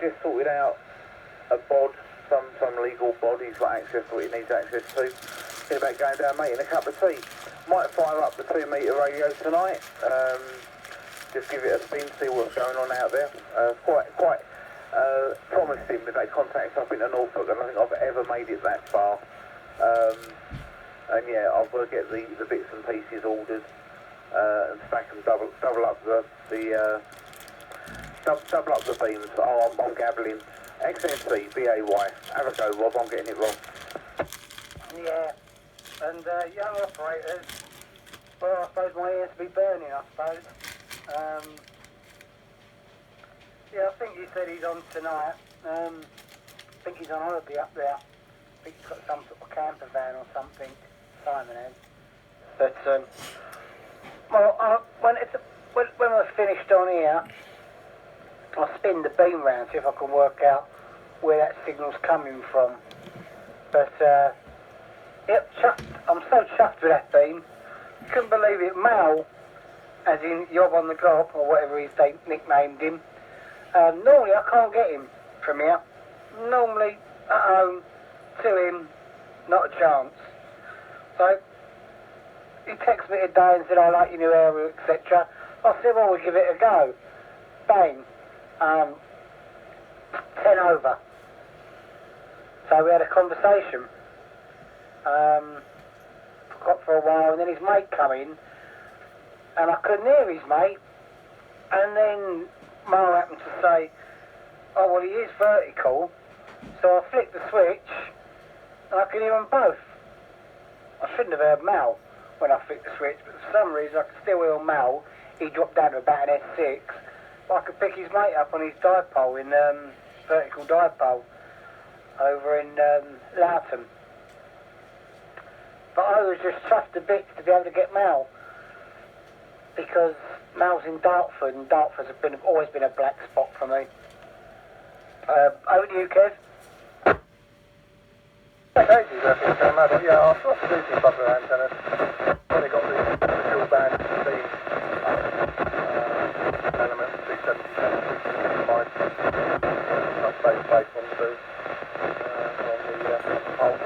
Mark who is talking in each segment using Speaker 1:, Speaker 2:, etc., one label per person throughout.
Speaker 1: just sorted out a bod, some legal bod. He's got access to what he needs access to. Think about going down, mate, in a cup of tea. Might fire up the 2 metre radio tonight. Just give it a spin, see what's going on out there. Quite promising. We've had contacts up into Norfolk, and I think I've ever made it that far. And yeah, I've got to get the bits and pieces ordered and stack them, double up the beams. Oh, I'm gabbling. XNC, BAY. Have a go, Rob. I'm getting it wrong.
Speaker 2: Yeah, and young operators. Well, I suppose my ears be burning. I suppose. Yeah, I think you said he's on tonight. I think he's on holiday up there. I think he's got some sort of camper van or something. Simon has. But well, when we're finished on here, I'll spin the beam round, see if I can work out where that signal's coming from. But yep, I'm so chuffed with that beam. Couldn't believe it. Mal, as in Yob on the Gob, or whatever they nicknamed him. Normally I can't get him from here. Normally at home, to him, not a chance. So he texted me today and said, I like your new area, etc. I said, well, we'll give it a go. Bang. 10 over. So we had a conversation. Got for a while, and then his mate come in, and I couldn't hear his mate. And then Mal happened to say, oh, well, he is vertical. So I flicked the switch, and I could hear them both. I shouldn't have heard Mal when I flicked the switch, but for some reason I could still hear Mal. He dropped down to about an S6. But I could pick his mate up on his dipole in vertical dipole over in Loughton. But I was just chuffed to bits to be able to get Mal, because Mal's in Dartford, and Dartford's always been a black spot for me. Over to you, Kev.
Speaker 3: Cases, I think, yeah, I've got to do some buffer antennas. Probably got the dual band beam element, 277, 265, some base plate on the pole.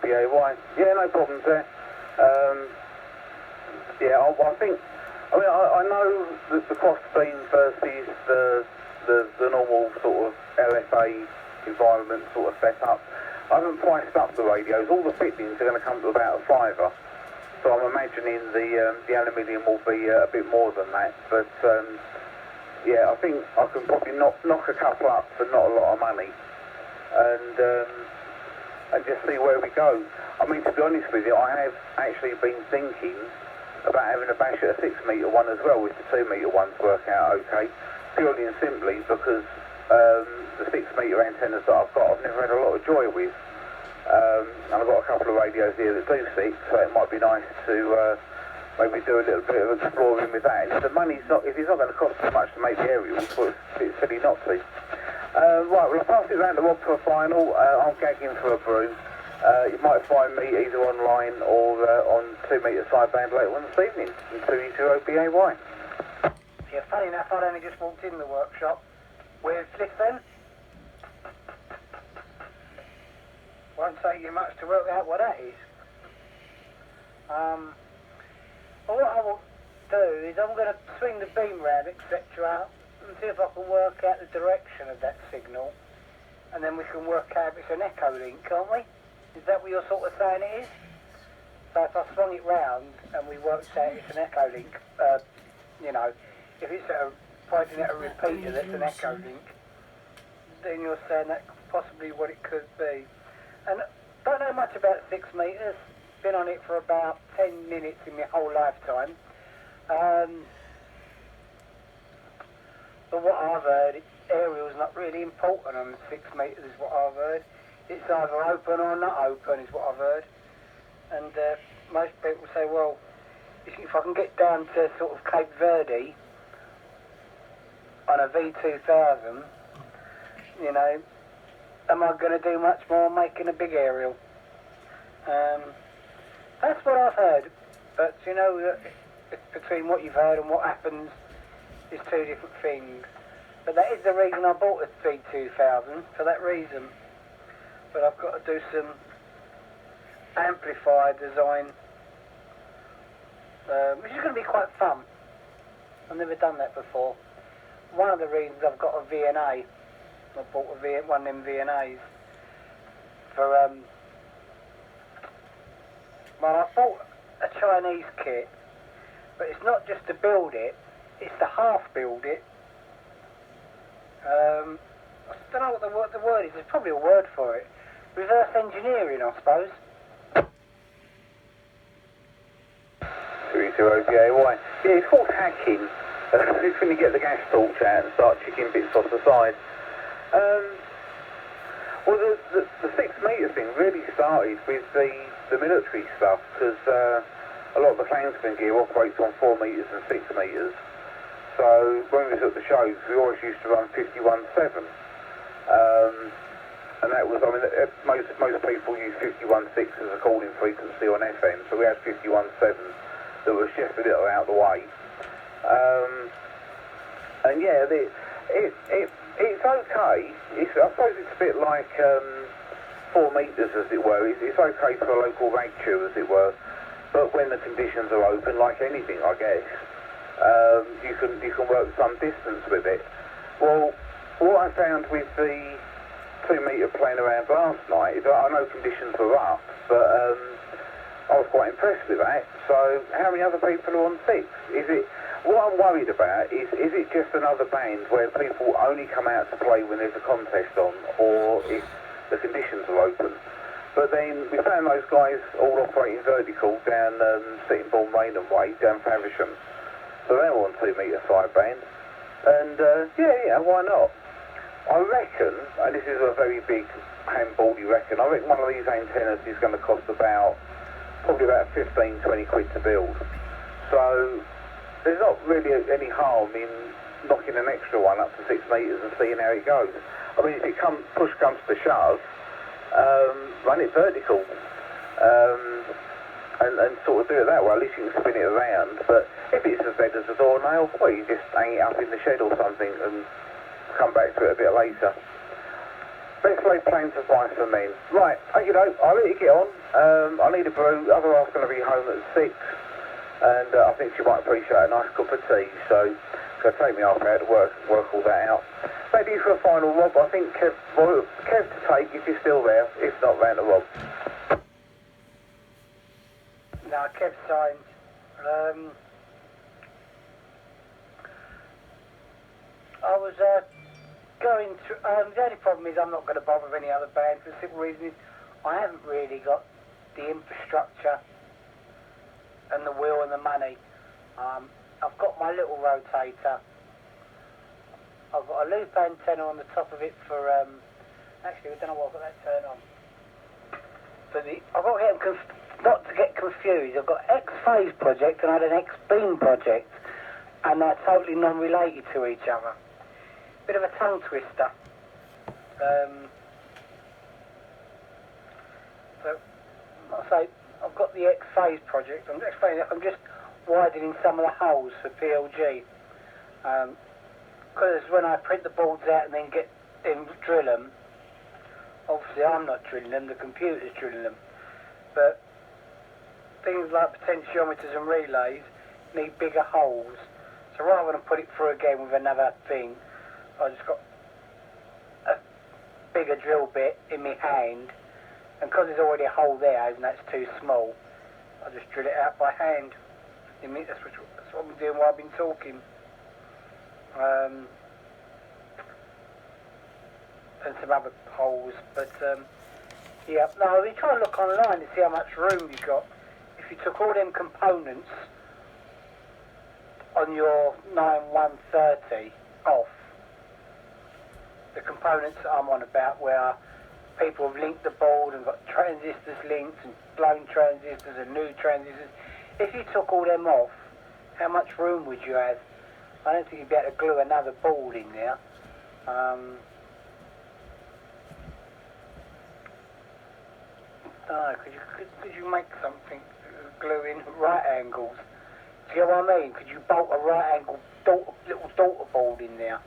Speaker 1: BAY. Yeah, no problems there. Yeah, I think, I know that the cross beam versus the normal sort of LFA environment sort of setup. I haven't priced up the radios. All the fittings are going to come to about a £5. So I'm imagining the aluminium will be a bit more than that. But yeah, I think I can probably knock a couple up for not a lot of money. And just see where we go. I mean, to be honest with you, I have actually been thinking about having a bash at a 6 metre one as well, if the 2 metre ones work out okay. Purely and simply because the 6 metre antennas that I've got, I've never had a lot of joy with. And I've got a couple of radios here that do 6, so it might be nice to maybe do a little bit of exploring with that. And if the money's not, if it's not going to cost too much to make the aerials, well, it's silly not to. Right, well, I'll pass it round to Rob for a final. I'm gagging for a brew. You might find me either online or on 2 metre sideband later on this evening in 2E0 BAY.
Speaker 2: Yeah, funny enough, I'd only just walked in the workshop with Clifton. Won't take you much to work out what that is. Well, what I will do is I'm going to swing the beam round, etc., and see if I can work out the direction of that signal, and then we can work out if it's an echo link, can't we? Is that what you're sort of saying it is? So if I swung it round and we worked out it's an echo link, you know, if it's pointing at a repeater that's an echo link, then you're saying that's possibly what it could be. And don't know much about 6 metres, been on it for about 10 minutes in my whole lifetime. for what I've heard, aerial's not really important on 6 metres is what I've heard. It's either open or not open is what I've heard. And most people say, well, if I can get down to sort of Cape Verde on a V2000, you know, am I going to do much more making a big aerial? That's what I've heard. But, you know, between what you've heard and what happens is two different things. But that is the reason I bought a V2000, for that reason. But I've got to do some amplifier design, which is going to be quite fun. I've never done that before. One of the reasons I've got a VNA, I bought one of them VNAs for, well, I bought a Chinese kit, but it's not just to build it, it's to half build it. I don't know what the word is, there's probably a word for it. Reverse engineering, I suppose.
Speaker 1: 30PAY. Yeah, it's called hacking. It's when you get the gas torch out and start chipping bits off the side. Well, the 6 metre thing really started with the military stuff, because a lot of the Klansman gear operates on 4 metres and 6 metres. So when we was at the shows, we always used to run 51.7. And that was, I mean, most people use 51.6 as a calling frequency on FM, so we had 51.7 that was just a little out of the way. And yeah, it's okay. I suppose it's a bit like 4 metres, as it were. It's okay for a local rag chew, as it were. But when the conditions are open, like anything, I guess, you can work some distance with it. Well, what I found with the 2 metre playing around last night is I know conditions were up, but I was quite impressed with that. So how many other people are on 6? What I'm worried about is it just another band where people only come out to play when there's a contest on, or if the conditions are open? But then we found those guys all operating vertical down Sittingbourne Raynham Way, down Faversham. So they're on 2 metre sideband. And yeah, why not? I reckon, and this is a very big handbally reckon, I reckon one of these antennas is going to cost probably about 15, 20 quid to build. So there's not really any harm in knocking an extra one up to 6 metres and seeing how it goes. I mean, if push comes to shove, run it vertical, and sort of do it that way. At least you can spin it around. But if it's as dead as a doornail, well, you just hang it up in the shed or something and come back to it a bit later. Best laid plans of advice for men. Right, you know, I'll let you get on. I need a brew. Other half's going to be home at 6, and I think she might appreciate a nice cup of tea. So it's going to take me half an hour to work all that out. Maybe for a final, Rob. I think Kev to take if you're still there. If not, round to Rob.
Speaker 2: No, Kev signed. I was going to. The only problem is I'm not going to bother with any other bands. The simple reason is I haven't really got the infrastructure and the will and the money. I've got my little rotator. I've got a loop antenna on the top of it for. Actually, I don't know why I've got that turned on. But I've got to get them not to get confused. I've got X-phase project and I had an X-beam project, and they're totally non-related to each other. Bit of a tongue twister. So, I'll say I've got the X-phase project. I'm just widening some of the holes for PLG. Because when I print the boards out and then drill them, obviously I'm not drilling them, the computer's drilling them. But things like potentiometers and relays need bigger holes. So rather than put it through again with another thing, I just got a bigger drill bit in my hand, and because there's already a hole there and that's too small, I just drill it out by hand. That's what I've been doing while I've been talking. And some other holes, but yeah, no, you try and look online to see how much room you've got. If you took all them components on your 9130 off, the components that I'm on about, where people have linked the board and got transistors linked and blown transistors and new transistors. If you took all them off, how much room would you have? I don't think you'd be able to glue another board in there. Could you make something glue in right angles? Do you know what I mean? Could you bolt a right angle little daughter board in there?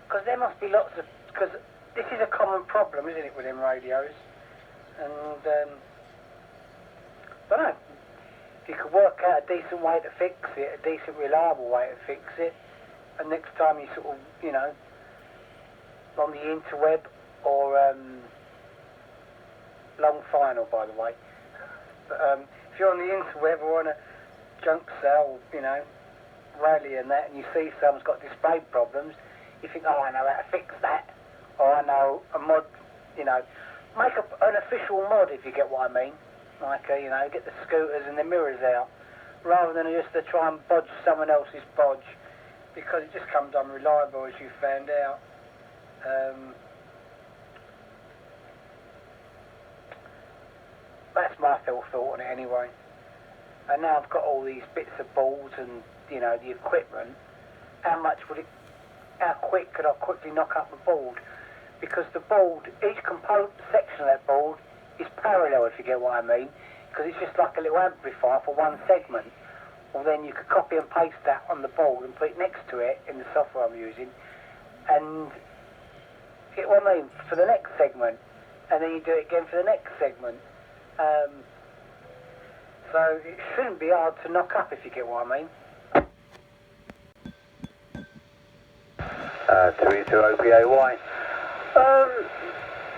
Speaker 2: Because there must be lots of, because this is a common problem, isn't it, with them radios? And I don't know, if you could work out a decent way to fix it, a decent reliable way to fix it, and next time you sort of, you know, on the interweb or long final, by the way. But if you're on the interweb or on a junk sale, you know, rally and that, and you see someone's got display problems, you think, oh, I know how to fix that, or I know a mod, you know, make an official mod, if you get what I mean. Like, you know, get the scooters and the mirrors out, rather than just to try and bodge someone else's bodge, because it just comes unreliable, as you found out. That's my thought on it anyway. And now I've got all these bits of balls and, you know, the equipment. How quick could I quickly knock up the board? Because the board, each component section of that board is parallel, if you get what I mean. Because it's just like a little amplifier for one segment. Well, then you could copy and paste that on the board and put it next to it in the software I'm using. And, you get what I mean, for the next segment. And then you do it again for the next segment. So it shouldn't be hard to knock up, if you get what I mean.
Speaker 1: 320PAY.